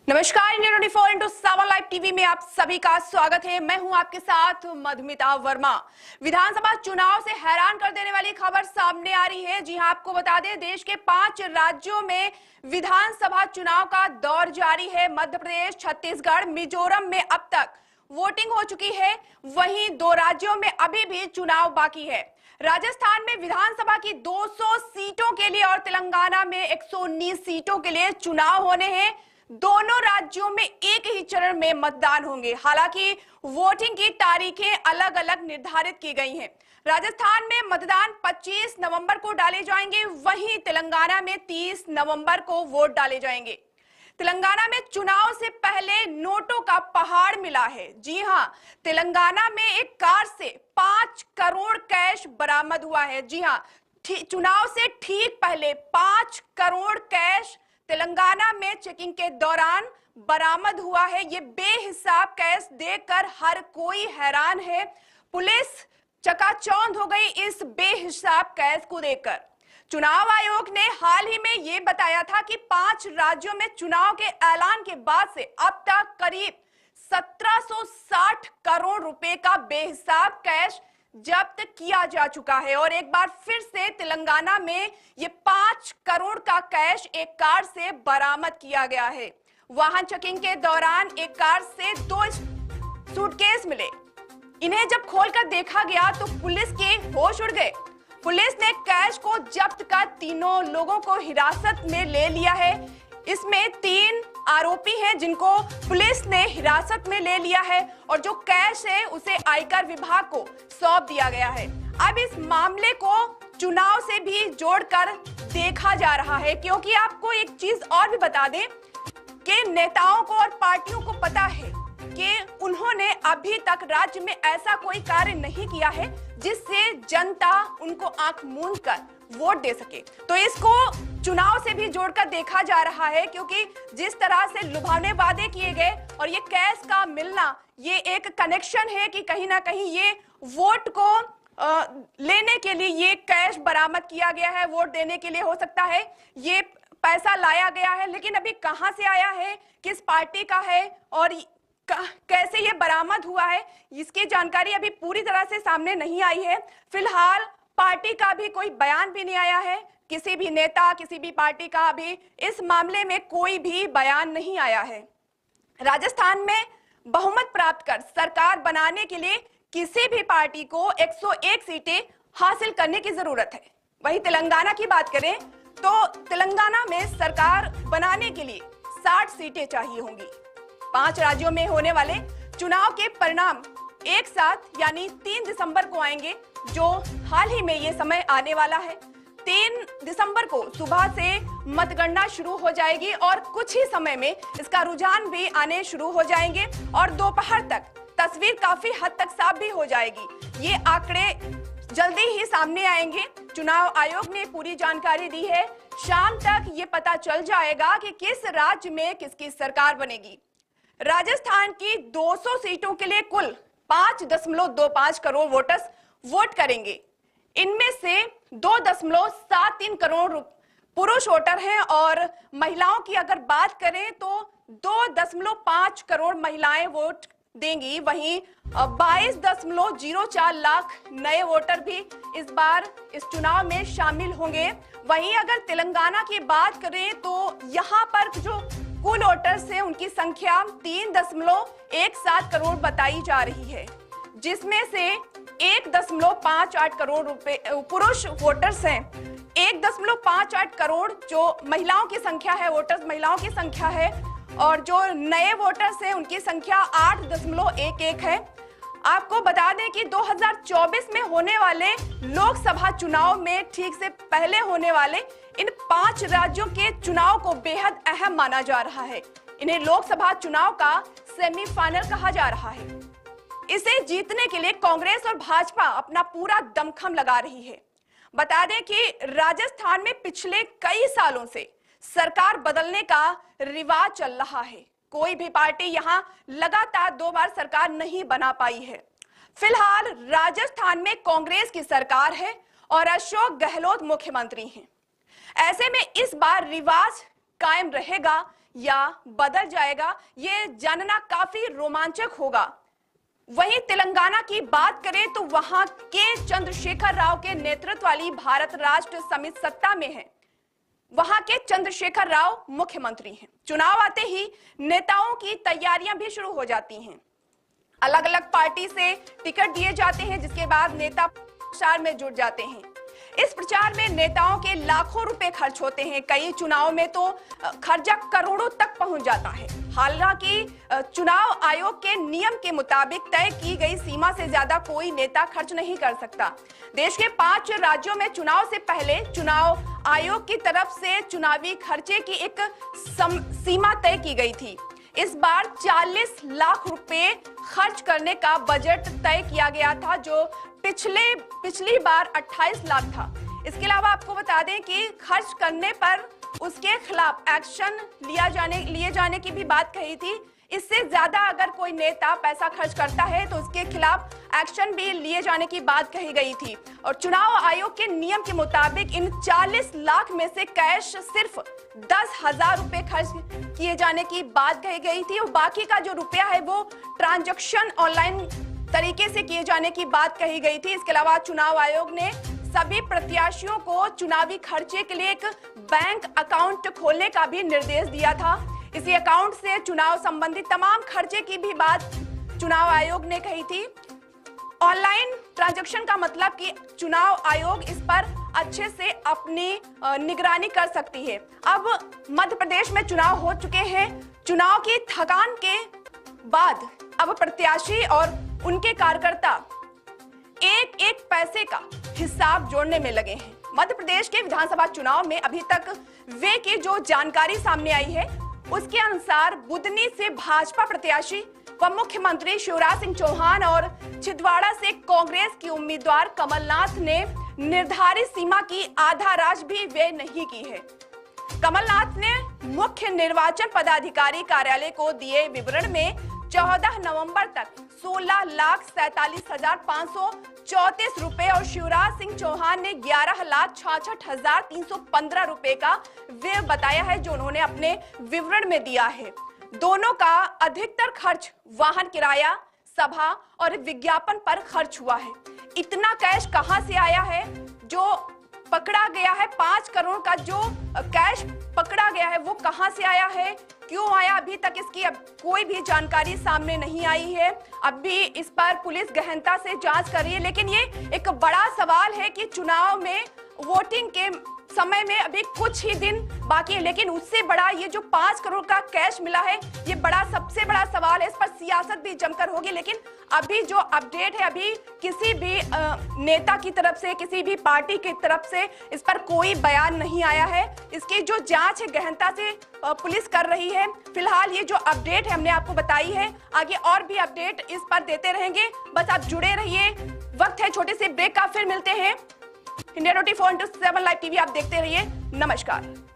नमस्कार, India 24/7 live TV में आप सभी का स्वागत है। मैं हूं आपके साथ मधुमिता वर्मा। विधानसभा चुनाव से हैरान कर देने वाली खबर सामने आ रही है। जी हां, आपको बता दें, देश के 5 राज्यों में विधानसभा चुनाव का दौर जारी है। मध्य प्रदेश, छत्तीसगढ़, मिजोरम में अब तक वोटिंग हो चुकी है। वहीं 2 राज्यों में अभी भी चुनाव बाकी है। राजस्थान में विधानसभा की 200 सीटों के लिए और तेलंगाना में 119 सीटों के लिए चुनाव होने हैं। दोनों राज्यों में एक ही चरण में मतदान होंगे। हालांकि वोटिंग की तारीखें अलग अलग निर्धारित की गई हैं। राजस्थान में मतदान 25 नवंबर को डाले जाएंगे, वहीं तेलंगाना में 30 नवंबर को वोट डाले जाएंगे। तेलंगाना में चुनाव से पहले नोटों का पहाड़ मिला है। जी हां, तेलंगाना में एक कार से 5 करोड़ कैश बरामद हुआ है। जी हां, चुनाव से ठीक पहले 5 करोड़ कैश तेलंगाना में चेकिंग के दौरान बरामद हुआ है। ये बेहिसाब कैश देखकर हर कोई हैरान है। पुलिस चकाचौंध हो गई इस बेहिसाब कैश को देखकर। चुनाव आयोग ने हाल ही में ये बताया था कि 5 राज्यों में चुनाव के ऐलान के बाद से अब तक करीब 1760 करोड़ रुपए का बेहिसाब कैश जब्त किया जा चुका है। और एक बार फिर से तेलंगाना में ये 5 करोड़ का कैश एक कार से बरामद किया गया है। वाहन चेकिंग के दौरान एक कार से 2 सूटकेस मिले। इन्हें जब खोलकर देखा गया तो पुलिस के होश उड़ गए। पुलिस ने कैश को जब्त कर तीनों लोगों को हिरासत में ले लिया है। इसमें 3 आरोपी हैं जिनको पुलिस ने हिरासत में ले लिया है और जो कैश है उसे आयकर विभाग को सौंप दिया गया है। अब इस मामले को चुनाव से भी जोड़कर देखा जा रहा है, क्योंकि आपको एक चीज और भी बता दें कि नेताओं को और पार्टियों को पता है कि उन्होंने अभी तक राज्य में ऐसा कोई कार्य नहीं किया है जिससे जनता उनको आंख मूंद कर वोट दे सके। तो इसको चुनाव से भी जोड़कर देखा जा रहा है, क्योंकि जिस तरह से लुभावने वादे किए गए और ये कैश का मिलना, ये एक कनेक्शन है कि कहीं ना कहीं ये वोट को लेने के लिए ये कैश बरामद किया गया है। वोट देने के लिए हो सकता है ये पैसा लाया गया है, लेकिन अभी कहां से आया है, किस पार्टी का है और कैसे ये बरामद हुआ है, इसकी जानकारी अभी पूरी तरह से सामने नहीं आई है। फिलहाल पार्टी का भी कोई बयान भी नहीं आया है। किसी भी नेता, किसी भी पार्टी का अभी इस मामले में कोई भी बयान नहीं आया है। राजस्थान में बहुमत प्राप्त कर सरकार बनाने के लिए किसी भी पार्टी को 101 सीटें हासिल करने की जरूरत है। वहीं तेलंगाना की बात करें तो तेलंगाना में सरकार बनाने के लिए 60 सीटें चाहिए होंगी। 5 राज्यों में होने वाले चुनाव के परिणाम एक साथ यानी 3 दिसंबर को आएंगे, जो हाल ही में ये समय आने वाला है। 3 दिसंबर को सुबह से मतगणना शुरू हो जाएगी और कुछ ही समय में इसका रुझान भी आने शुरू हो जाएंगे और दोपहर तक तस्वीर काफी हद तक साफ भी हो जाएगी। ये आंकड़े जल्दी ही सामने आएंगे। चुनाव आयोग ने पूरी जानकारी दी है। शाम तक ये पता चल जाएगा कि किस राज्य में किसकी सरकार बनेगी। राजस्थान की 200 सीटों के लिए कुल 5.25 करोड़ वोटर्स वोट करेंगे। इनमें से 2.73 करोड़ पुरुष वोटर हैं और महिलाओं की अगर बात करें तो 2.5 करोड़ महिलाएं वोट देंगी। वहीं 22.04 लाख नए वोटर भी इस बार इस चुनाव में शामिल होंगे। वहीं अगर तेलंगाना की बात करें तो यहाँ पर जो कुल वोटर्स हैं उनकी संख्या 3.17 करोड़ बताई जा रही है, जिसमें से 1.58 करोड़ पुरुष वोटर्स हैं। 1.58 करोड़ जो महिलाओं की संख्या है, वोटर्स महिलाओं की संख्या है, और जो नए वोटर्स हैं उनकी संख्या 8.11 है। आपको बता दें कि 2024 में होने वाले लोकसभा चुनाव में ठीक से पहले होने वाले इन 5 राज्यों के चुनाव को बेहद अहम माना जा रहा है। इन्हें लोकसभा चुनाव का सेमीफाइनल कहा जा रहा है। इसे जीतने के लिए कांग्रेस और भाजपा अपना पूरा दमखम लगा रही है। बता दें कि राजस्थान में पिछले कई सालों से सरकार बदलने का रिवाज चल रहा है। कोई भी पार्टी यहां लगातार 2 बार सरकार नहीं बना पाई है। फिलहाल राजस्थान में कांग्रेस की सरकार है और अशोक गहलोत मुख्यमंत्री हैं। ऐसे में इस बार रिवाज कायम रहेगा या बदल जाएगा, ये जानना काफी रोमांचक होगा। वहीं तेलंगाना की बात करें तो वहां के चंद्रशेखर राव के नेतृत्व वाली भारत राष्ट्र समिति सत्ता में है। वहां के चंद्रशेखर राव मुख्यमंत्री हैं। चुनाव आते ही नेताओं की तैयारियां भी शुरू हो जाती हैं। अलग अलग पार्टी से टिकट दिए जाते हैं, जिसके बाद नेता प्रचार में जुट जाते हैं। इस प्रचार में नेताओं के लाखों रुपए खर्च होते हैं। कई चुनाव में तो खर्चा करोड़ों तक पहुंच जाता है। हालांकि चुनाव आयोग के नियम के मुताबिक तय की गई सीमा से ज्यादा कोई नेता खर्च नहीं कर सकता। देश के 5 राज्यों में चुनाव से पहले चुनाव आयोग की तरफ से चुनावी खर्चे की एक सीमा तय की गई थी। इस बार 40 लाख रुपए खर्च करने का बजट तय किया गया था, जो पिछली बार 28 लाख था। इसके अलावा आपको बता दें कि खर्च करने पर उसके खिलाफ एक्शन लिए जाने की भी बात कही थी। इससे ज्यादा अगर कोई नेता पैसा खर्च करता है तो उसके खिलाफ एक्शन भी लिए जाने की बात कही गई थी। और चुनाव आयोग के नियम के मुताबिक इन 40 लाख में से कैश सिर्फ 10,000 रुपए खर्च किए जाने की बात कही गई थी और बाकी का जो रुपया है वो ट्रांजैक्शन ऑनलाइन तरीके से किए जाने की बात कही गई थी। इसके अलावा चुनाव आयोग ने सभी प्रत्याशियों को चुनावी खर्चे के लिए एक बैंक अकाउंट खोलने का भी निर्देश दिया था। इसी अकाउंट से चुनाव संबंधी तमाम खर्चे की भी बात चुनाव आयोग ने कही थी। ऑनलाइन ट्रांजैक्शन का मतलब कि चुनाव आयोग इस पर अच्छे से अपनी निगरानी कर सकती है। अब मध्य प्रदेश में चुनाव हो चुके हैं। चुनाव की थकान के बाद अब प्रत्याशी और उनके कार्यकर्ता एक एक पैसे का हिसाब जोड़ने में लगे हैं। मध्य प्रदेश के विधानसभा चुनाव में अभी तक वे की जो जानकारी सामने आई है उसके अनुसार बुदनी से भाजपा प्रत्याशी व मुख्यमंत्री शिवराज सिंह चौहान और छिंदवाड़ा से कांग्रेस की उम्मीदवार कमलनाथ ने निर्धारित सीमा की आधा राशि भी व्यय नहीं की है। कमलनाथ ने मुख्य निर्वाचन पदाधिकारी कार्यालय को दिए विवरण में 14 नवंबर तक 16,47,534 रुपए और शिवराज सिंह चौहान ने 11,66,315 रुपए का व्यय बताया है, जो उन्होंने अपने विवरण में दिया है। दोनों का अधिकतर खर्च वाहन किराया, सभा और विज्ञापन पर खर्च हुआ है। इतना कैश कहां से आया है? जो पकड़ा गया है 5 करोड़ का जो कैश पकड़ा गया है वो कहां से आया है, क्यों आया, अभी तक इसकी कोई भी जानकारी सामने नहीं आई है। अभी इस पर पुलिस गहनता से जांच कर रही है, लेकिन ये एक बड़ा सवाल है कि चुनाव में वोटिंग के समय में अभी कुछ ही दिन बाकी है, लेकिन उससे बड़ा ये जो 5 करोड़ का कैश मिला है ये सबसे बड़ा सवाल है। इस पर सियासत भी जमकर होगी, लेकिन अभी जो अपडेट है, अभी किसी भी नेता की तरफ से, किसी भी पार्टी की तरफ से इस पर कोई बयान नहीं आया है। इसकी जो जांच है गहनता से पुलिस कर रही है। फिलहाल ये जो अपडेट है हमने आपको बताई है, आगे और भी अपडेट इस पर देते रहेंगे। बस आप जुड़े रहिए। वक्त है छोटे से ब्रेक का, फिर मिलते हैं। इंडिया 24/7 लाइव टीवी आप देखते रहिए। नमस्कार।